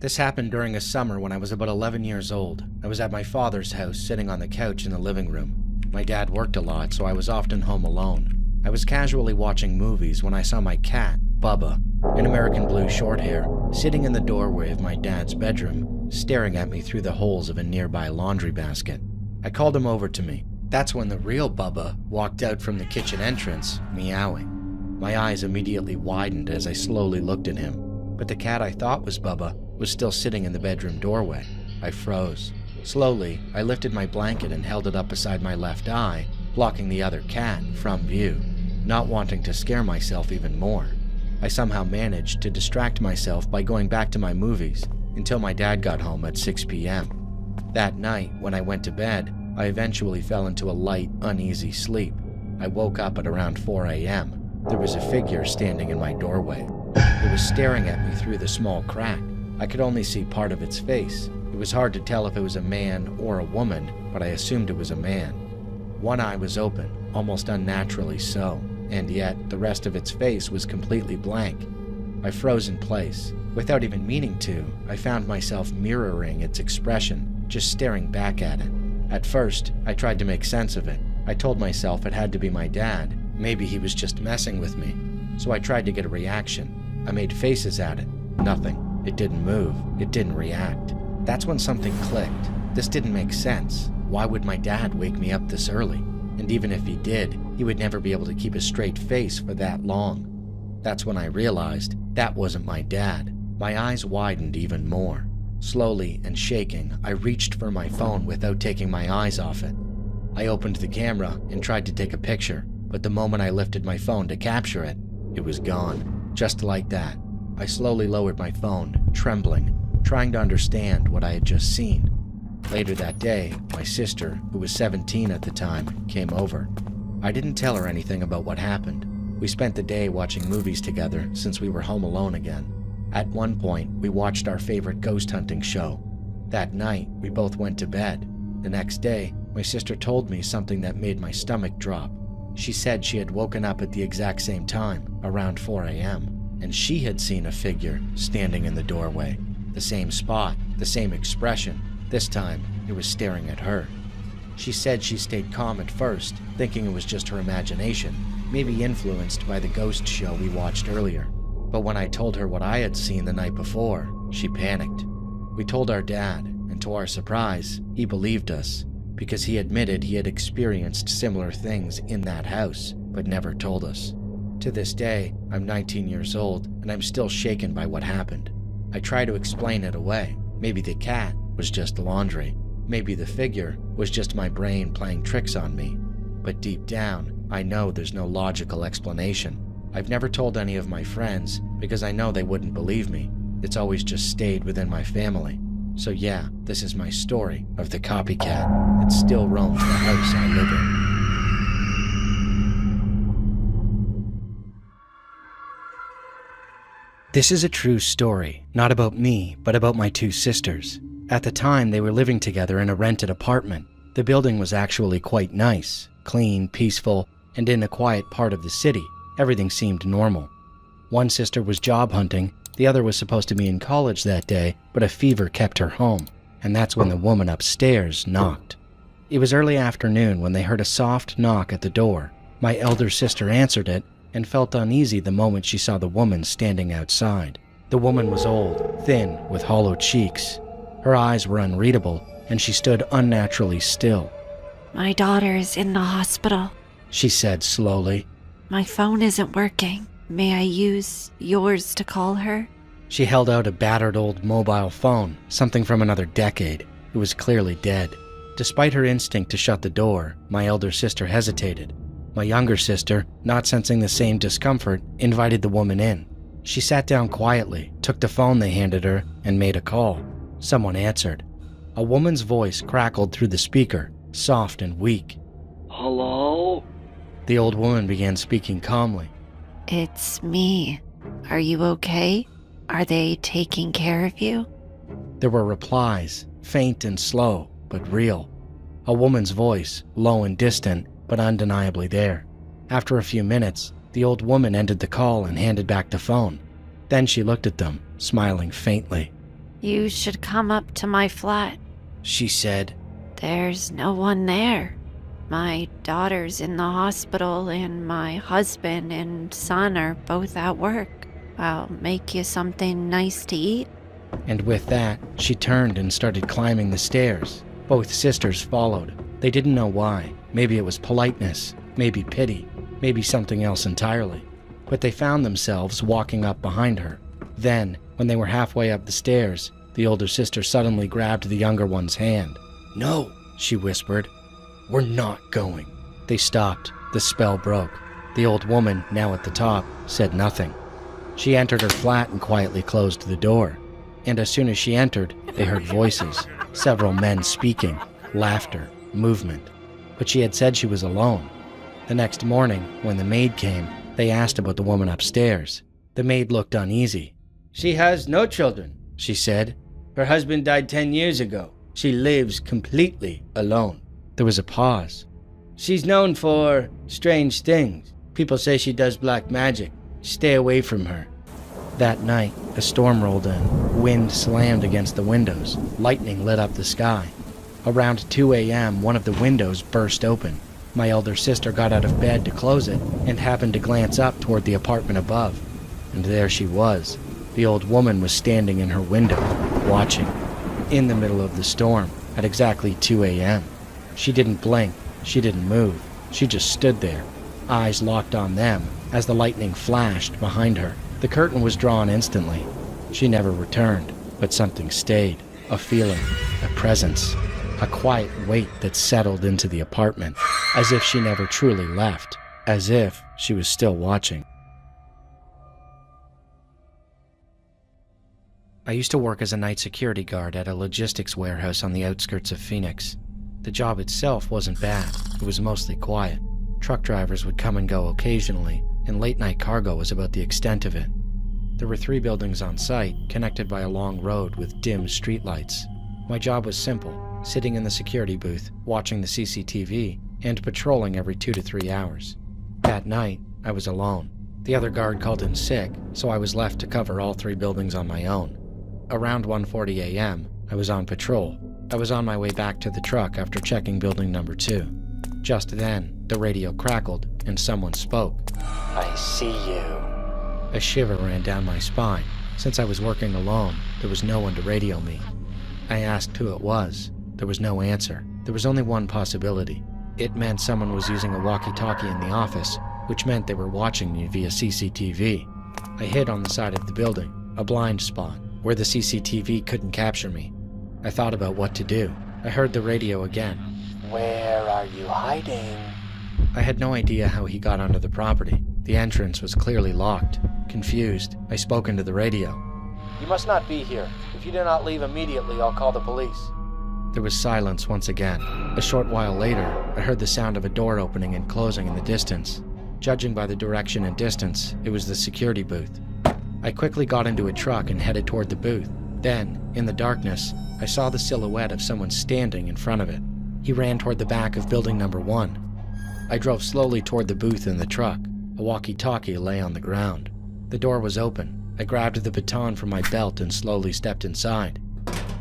This happened during a summer when I was about 11 years old. I was at my father's house sitting on the couch in the living room. My dad worked a lot, so I was often home alone. I was casually watching movies when I saw my cat, Bubba, an American blue shorthair, sitting in the doorway of my dad's bedroom, staring at me through the holes of a nearby laundry basket. I called him over to me. That's when the real Bubba walked out from the kitchen entrance, meowing. My eyes immediately widened as I slowly looked at him, but the cat I thought was Bubba was still sitting in the bedroom doorway. I froze. Slowly, I lifted my blanket and held it up beside my left eye, blocking the other cat from view, not wanting to scare myself even more. I somehow managed to distract myself by going back to my movies until my dad got home at 6 p.m. That night, when I went to bed, I eventually fell into a light, uneasy sleep. I woke up at around 4 a.m. There was a figure standing in my doorway. It was staring at me through the small crack. I could only see part of its face. It was hard to tell if it was a man or a woman, but I assumed it was a man. One eye was open, almost unnaturally so, and yet the rest of its face was completely blank. I froze in place. Without even meaning to, I found myself mirroring its expression, just staring back at it. At first, I tried to make sense of it. I told myself it had to be my dad. Maybe he was just messing with me. So I tried to get a reaction. I made faces at it. Nothing. It didn't move. It didn't react. That's when something clicked. This didn't make sense. Why would my dad wake me up this early? And even if he did, he would never be able to keep a straight face for that long. That's when I realized that wasn't my dad. My eyes widened even more. Slowly and shaking, I reached for my phone without taking my eyes off it. I opened the camera and tried to take a picture, but the moment I lifted my phone to capture it, it was gone. Just like that. I slowly lowered my phone, trembling, trying to understand what I had just seen. Later that day, my sister, who was 17 at the time, came over. I didn't tell her anything about what happened. We spent the day watching movies together since we were home alone again. At one point, we watched our favorite ghost hunting show. That night, we both went to bed. The next day, my sister told me something that made my stomach drop. She said she had woken up at the exact same time, around 4 a.m., and she had seen a figure standing in the doorway. The same spot, the same expression. This time, it was staring at her. She said she stayed calm at first, thinking it was just her imagination, maybe influenced by the ghost show we watched earlier. But when I told her what I had seen the night before, she panicked. We told our dad, and to our surprise, he believed us, because he admitted he had experienced similar things in that house, but never told us. To this day, I'm 19 years old, and I'm still shaken by what happened. I try to explain it away. Maybe the cat was just laundry. Maybe the figure was just my brain playing tricks on me. But deep down, I know there's no logical explanation. I've never told any of my friends because I know they wouldn't believe me. It's always just stayed within my family. So yeah, this is my story of the copycat that still roams the house I live in. This is a true story, not about me, but about my two sisters. At the time, they were living together in a rented apartment. The building was actually quite nice, clean, peaceful, and in a quiet part of the city. Everything seemed normal. One sister was job hunting, the other was supposed to be in college that day, but a fever kept her home, and that's when the woman upstairs knocked. It was early afternoon when they heard a soft knock at the door. My elder sister answered it, and felt uneasy the moment she saw the woman standing outside. The woman was old, thin, with hollow cheeks. Her eyes were unreadable, and she stood unnaturally still. "My daughter is in the hospital," she said slowly. "My phone isn't working. May I use yours to call her?" She held out a battered old mobile phone, something from another decade. It was clearly dead. Despite her instinct to shut the door, my elder sister hesitated. My younger sister, not sensing the same discomfort, invited the woman in. She sat down quietly, took the phone they handed her, and made a call. Someone answered. A woman's voice crackled through the speaker, soft and weak. "Hello?" The old woman began speaking calmly. "It's me. Are you okay? Are they taking care of you?" There were replies, faint and slow, but real. A woman's voice, low and distant, but undeniably there. After a few minutes, the old woman ended the call and handed back the phone. Then she looked at them, smiling faintly. You should come up to my flat. she said. There's no one there. My daughter's in the hospital, and my husband and son are both at work. I'll make you something nice to eat. And with that, she turned and started climbing the stairs. Both sisters followed. They didn't know why. Maybe it was politeness, maybe pity, maybe something else entirely. But they found themselves walking up behind her. Then, when they were halfway up the stairs, the older sister suddenly grabbed the younger one's hand. "No," she whispered. "We're not going." They stopped. The spell broke. The old woman, now at the top, said nothing. She entered her flat and quietly closed the door. And as soon as she entered, they heard voices, several men speaking, laughter, movement. But she had said she was alone. The next morning, when the maid came, they asked about the woman upstairs. The maid looked uneasy. "She has no children," she said. "Her husband died 10 years ago. She lives completely alone." There was a pause. "She's known for strange things. People say she does black magic. Stay away from her." That night, a storm rolled in. Wind slammed against the windows. Lightning lit up the sky. Around 2 a.m., one of the windows burst open. My elder sister got out of bed to close it and happened to glance up toward the apartment above. And there she was. The old woman was standing in her window, watching, in the middle of the storm, at exactly 2 a.m. She didn't blink. She didn't move. She just stood there, eyes locked on them, as the lightning flashed behind her. The curtain was drawn instantly. She never returned, but something stayed. A feeling, a presence, a quiet weight that settled into the apartment, as if she never truly left, as if she was still watching. I used to work as a night security guard at a logistics warehouse on the outskirts of Phoenix. The job itself wasn't bad. It was mostly quiet. Truck drivers would come and go occasionally, and late-night cargo was about the extent of it. There were 3 buildings on site, connected by a long road with dim streetlights. My job was simple, sitting in the security booth, watching the CCTV, and patrolling every 2 to 3 hours. That night, I was alone. The other guard called in sick, so I was left to cover all 3 buildings on my own. Around 1:40 a.m., I was on patrol. I was on my way back to the truck after checking building number 2. Just then, the radio crackled and someone spoke. "I see you." A shiver ran down my spine. Since I was working alone, there was no one to radio me. I asked who it was. There was no answer. There was only one possibility. It meant someone was using a walkie-talkie in the office, which meant they were watching me via CCTV. I hid on the side of the building, a blind spot, where the CCTV couldn't capture me. I thought about what to do. I heard the radio again. "Where are you hiding?" I had no idea how he got onto the property. The entrance was clearly locked. Confused, I spoke into the radio. "You must not be here. If you do not leave immediately, I'll call the police." There was silence once again. A short while later, I heard the sound of a door opening and closing in the distance. Judging by the direction and distance, it was the security booth. I quickly got into a truck and headed toward the booth. Then, in the darkness, I saw the silhouette of someone standing in front of it. He ran toward the back of building number 1. I drove slowly toward the booth in the truck. A walkie-talkie lay on the ground. The door was open. I grabbed the baton from my belt and slowly stepped inside.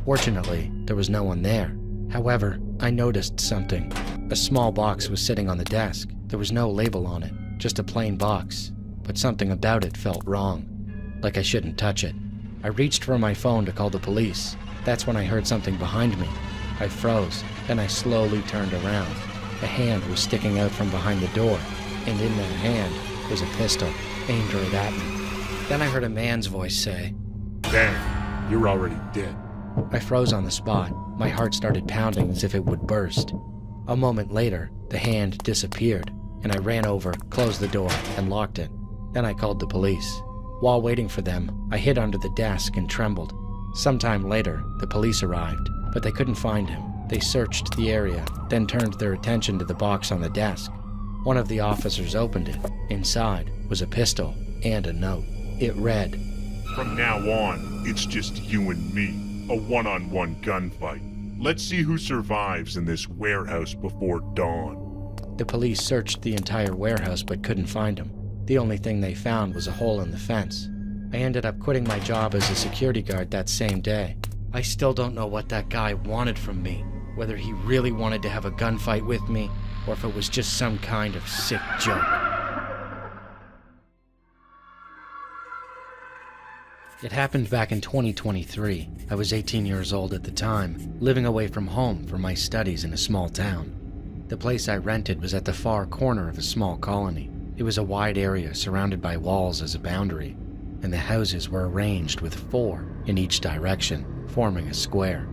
Fortunately, there was no one there. However, I noticed something. A small box was sitting on the desk. There was no label on it, just a plain box. But something about it felt wrong, like I shouldn't touch it. I reached for my phone to call the police. That's when I heard something behind me. I froze, then I slowly turned around. A hand was sticking out from behind the door, and in that hand was a pistol, aimed right at me. Then I heard a man's voice say, "Damn, you're already dead." I froze on the spot. My heart started pounding as if it would burst. A moment later, the hand disappeared, and I ran over, closed the door, and locked it. Then I called the police. While waiting for them, I hid under the desk and trembled. Sometime later, the police arrived, but they couldn't find him. They searched the area, then turned their attention to the box on the desk. One of the officers opened it. Inside was a pistol and a note. It read, "From now on, it's just you and me. A one-on-one gunfight. Let's see who survives in this warehouse before dawn." The police searched the entire warehouse but couldn't find him. The only thing they found was a hole in the fence. I ended up quitting my job as a security guard that same day. I still don't know what that guy wanted from me, whether he really wanted to have a gunfight with me, or if it was just some kind of sick joke. It happened back in 2023. I was 18 years old at the time, living away from home for my studies in a small town. The place I rented was at the far corner of a small colony. It was a wide area surrounded by walls as a boundary, and the houses were arranged with 4 in each direction, forming a square.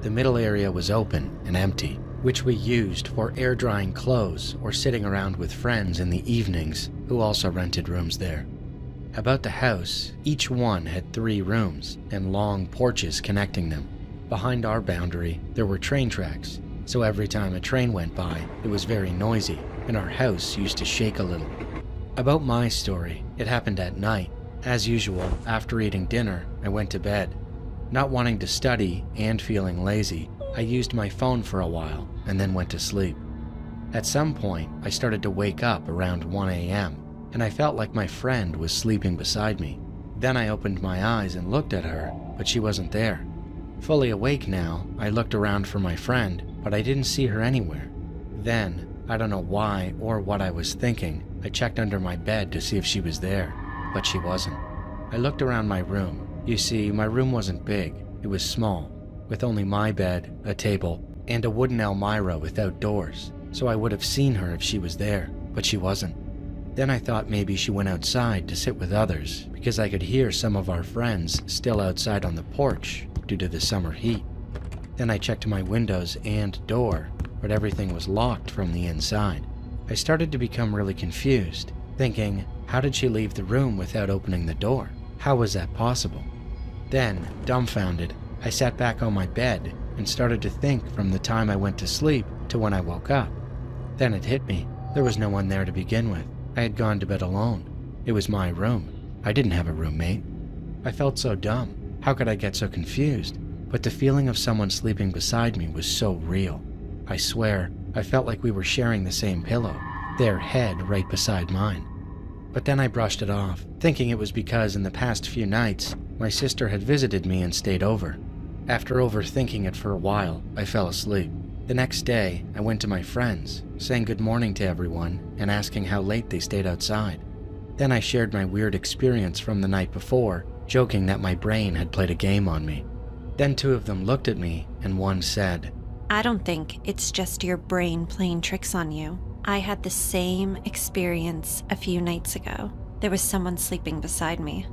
The middle area was open and empty, which we used for air drying clothes or sitting around with friends in the evenings who also rented rooms there. About the house, each one had 3 rooms and long porches connecting them. Behind our boundary, there were train tracks, so every time a train went by, it was very noisy, and our house used to shake a little. About my story, it happened at night. As usual, after eating dinner, I went to bed. Not wanting to study and feeling lazy, I used my phone for a while and then went to sleep. At some point, I started to wake up around 1 a.m., and I felt like my friend was sleeping beside me. Then I opened my eyes and looked at her, but she wasn't there. Fully awake now, I looked around for my friend, but I didn't see her anywhere. Then, I don't know why or what I was thinking, I checked under my bed to see if she was there, but she wasn't. I looked around my room. You see, my room wasn't big, it was small, with only my bed, a table, and a wooden Elmira without doors, so I would have seen her if she was there, but she wasn't. Then I thought maybe she went outside to sit with others, because I could hear some of our friends still outside on the porch due to the summer heat. Then I checked my windows and door, but everything was locked from the inside. I started to become really confused, thinking, how did she leave the room without opening the door? How was that possible? Then, dumbfounded, I sat back on my bed and started to think from the time I went to sleep to when I woke up. Then it hit me. There was no one there to begin with. I had gone to bed alone. It was my room. I didn't have a roommate. I felt so dumb. How could I get so confused? But the feeling of someone sleeping beside me was so real. I swear, I felt like we were sharing the same pillow, their head right beside mine. But then I brushed it off, thinking it was because in the past few nights, my sister had visited me and stayed over. After overthinking it for a while, I fell asleep. The next day, I went to my friends, saying good morning to everyone and asking how late they stayed outside. Then I shared my weird experience from the night before, joking that my brain had played a game on me. Then 2 of them looked at me and one said, I don't think it's just your brain playing tricks on you. I had the same experience a few nights ago. There was someone sleeping beside me.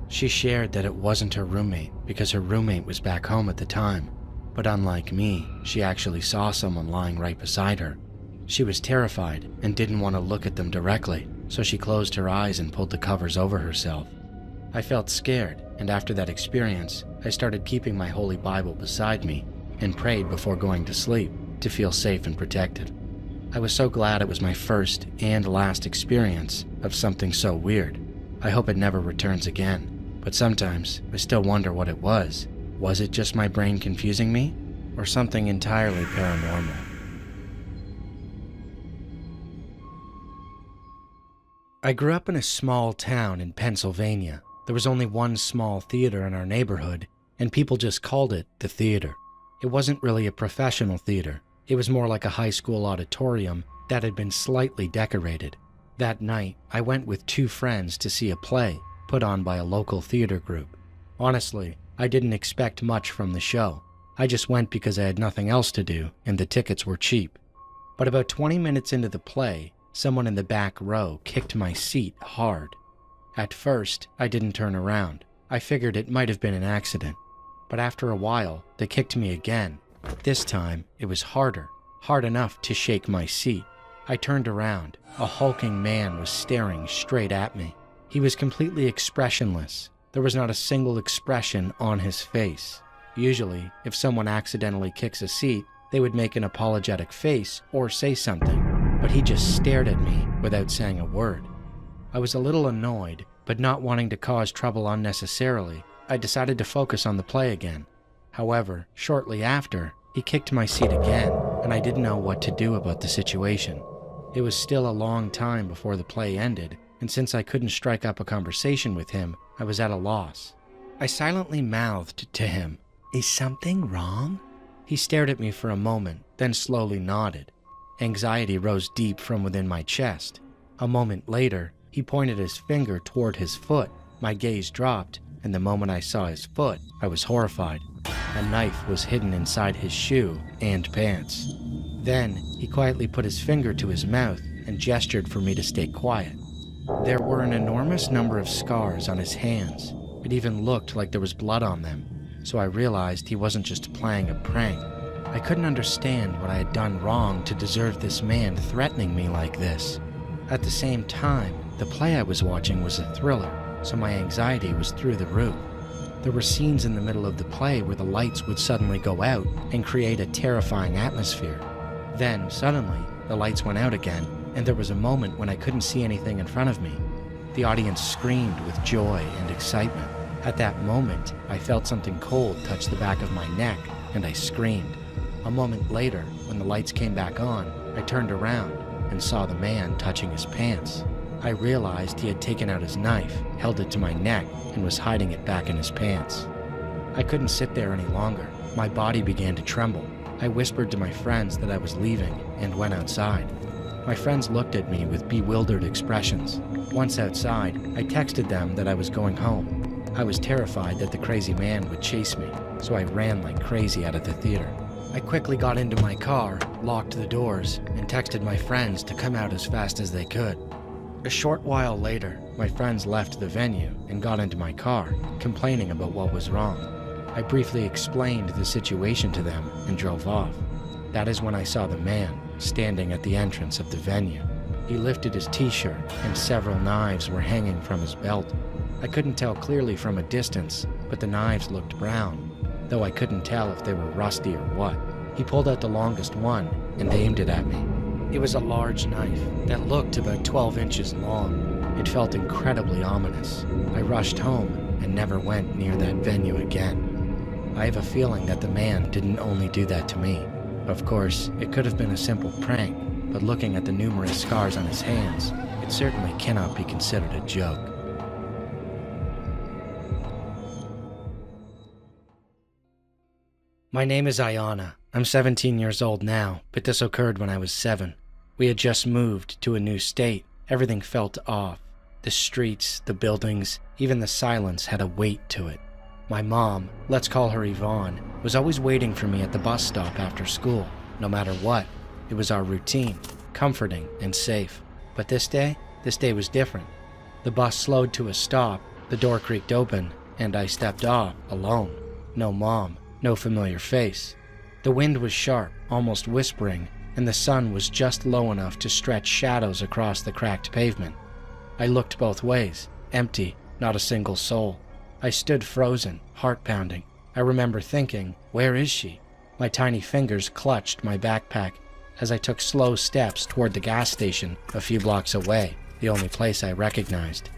She shared that it wasn't her roommate because her roommate was back home at the time. But unlike me, she actually saw someone lying right beside her. She was terrified and didn't want to look at them directly, so she closed her eyes and pulled the covers over herself. I felt scared, and after that experience, I started keeping my Holy Bible beside me and prayed before going to sleep to feel safe and protected. I was so glad it was my first and last experience of something so weird. I hope it never returns again, but sometimes I still wonder what it was. Was it just my brain confusing me, or something entirely paranormal? I grew up in a small town in Pennsylvania. There was only one small theater in our neighborhood, and people just called it the theater. It wasn't really a professional theater. It was more like a high school auditorium that had been slightly decorated. That night, I went with 2 friends to see a play put on by a local theater group. Honestly, I didn't expect much from the show. I just went because I had nothing else to do and the tickets were cheap. But about 20 minutes into the play, someone in the back row kicked my seat hard. At first, I didn't turn around. I figured it might have been an accident. But after a while, they kicked me again. This time, it was harder, hard enough to shake my seat. I turned around. A hulking man was staring straight at me. He was completely expressionless. There was not a single expression on his face. Usually, if someone accidentally kicks a seat, they would make an apologetic face or say something, but he just stared at me without saying a word. I was a little annoyed, but not wanting to cause trouble unnecessarily, I decided to focus on the play again. However, shortly after, he kicked my seat again, and I didn't know what to do about the situation. It was still a long time before the play ended, and since I couldn't strike up a conversation with him, I was at a loss. I silently mouthed to him, Is something wrong? He stared at me for a moment, then slowly nodded. Anxiety rose deep from within my chest. A moment later, he pointed his finger toward his foot. My gaze dropped, and the moment I saw his foot, I was horrified. A knife was hidden inside his shoe and pants. Then, he quietly put his finger to his mouth and gestured for me to stay quiet. There were an enormous number of scars on his hands. It even looked like there was blood on them, so I realized he wasn't just playing a prank. I couldn't understand what I had done wrong to deserve this man threatening me like this. At the same time, the play I was watching was a thriller, so my anxiety was through the roof. There were scenes in the middle of the play where the lights would suddenly go out and create a terrifying atmosphere. Then, suddenly, the lights went out again, and there was a moment when I couldn't see anything in front of me. The audience screamed with joy and excitement. At that moment, I felt something cold touch the back of my neck, and I screamed. A moment later, when the lights came back on, I turned around and saw the man touching his pants. I realized he had taken out his knife, held it to my neck, and was hiding it back in his pants. I couldn't sit there any longer. My body began to tremble. I whispered to my friends that I was leaving and went outside. My friends looked at me with bewildered expressions. Once outside, I texted them that I was going home. I was terrified that the crazy man would chase me, so I ran like crazy out of the theater. I quickly got into my car, locked the doors, and texted my friends to come out as fast as they could. A short while later, my friends left the venue and got into my car, complaining about what was wrong. I briefly explained the situation to them and drove off. That is when I saw the man standing at the entrance of the venue. He lifted his t-shirt and several knives were hanging from his belt. I couldn't tell clearly from a distance, but the knives looked brown, though I couldn't tell if they were rusty or what. He pulled out the longest one and aimed it at me. It was a large knife that looked about 12 inches long. It felt incredibly ominous. I rushed home and never went near that venue again. I have a feeling that the man didn't only do that to me. Of course, it could have been a simple prank, but looking at the numerous scars on his hands, it certainly cannot be considered a joke. My name is Ayana. I'm 17 years old now, but this occurred when I was 7. We had just moved to a new state. Everything felt off. The streets, the buildings, even the silence had a weight to it. My mom, let's call her Yvonne, was always waiting for me at the bus stop after school, no matter what. It was our routine, comforting and safe. But this day was different. The bus slowed to a stop, the door creaked open, and I stepped off, alone. No mom, no familiar face. The wind was sharp, almost whispering, and the sun was just low enough to stretch shadows across the cracked pavement. I looked both ways, empty, not a single soul. I stood frozen, heart pounding. I remember thinking, where is she? My tiny fingers clutched my backpack as I took slow steps toward the gas station a few blocks away, the only place I recognized.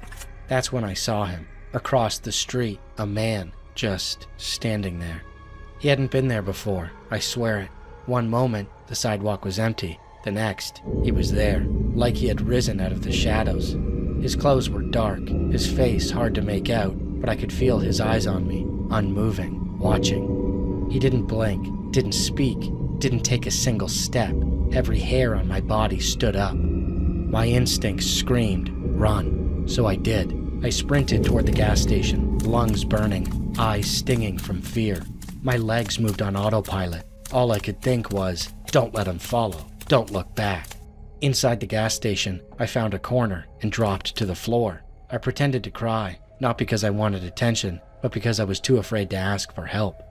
That's when I saw him, across the street, a man, just standing there. He hadn't been there before, I swear it. One moment, the sidewalk was empty. The next, he was there, like he had risen out of the shadows. His clothes were dark, his face hard to make out, but I could feel his eyes on me, unmoving, watching. He didn't blink, didn't speak, didn't take a single step. Every hair on my body stood up. My instincts screamed, run. So I did. I sprinted toward the gas station, lungs burning, eyes stinging from fear. My legs moved on autopilot. All I could think was, don't let him follow, don't look back. Inside the gas station, I found a corner and dropped to the floor. I pretended to cry, not because I wanted attention, but because I was too afraid to ask for help.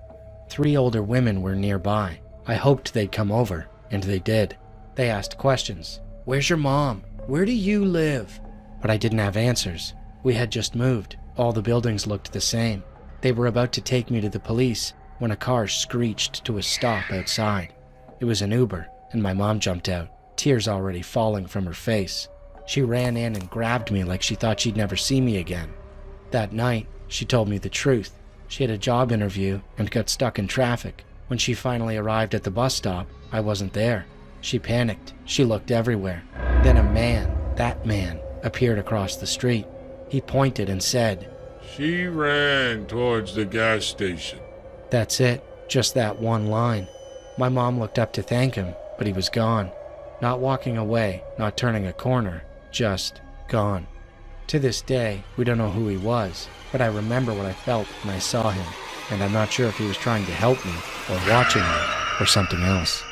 3 older women were nearby. I hoped they'd come over, and they did. They asked questions. Where's your mom? Where do you live? But I didn't have answers. We had just moved. All the buildings looked the same. They were about to take me to the police when a car screeched to a stop outside. It was an Uber, and my mom jumped out, tears already falling from her face. She ran in and grabbed me like she thought she'd never see me again. That night, she told me the truth. She had a job interview and got stuck in traffic. When she finally arrived at the bus stop, I wasn't there. She panicked. She looked everywhere. Then a man, that man, appeared across the street. He pointed and said, She ran towards the gas station. That's it, just that one line. My mom looked up to thank him, but he was gone. Not walking away, not turning a corner, just gone. To this day, we don't know who he was, but I remember what I felt when I saw him, and I'm not sure if he was trying to help me, or watching me, or something else.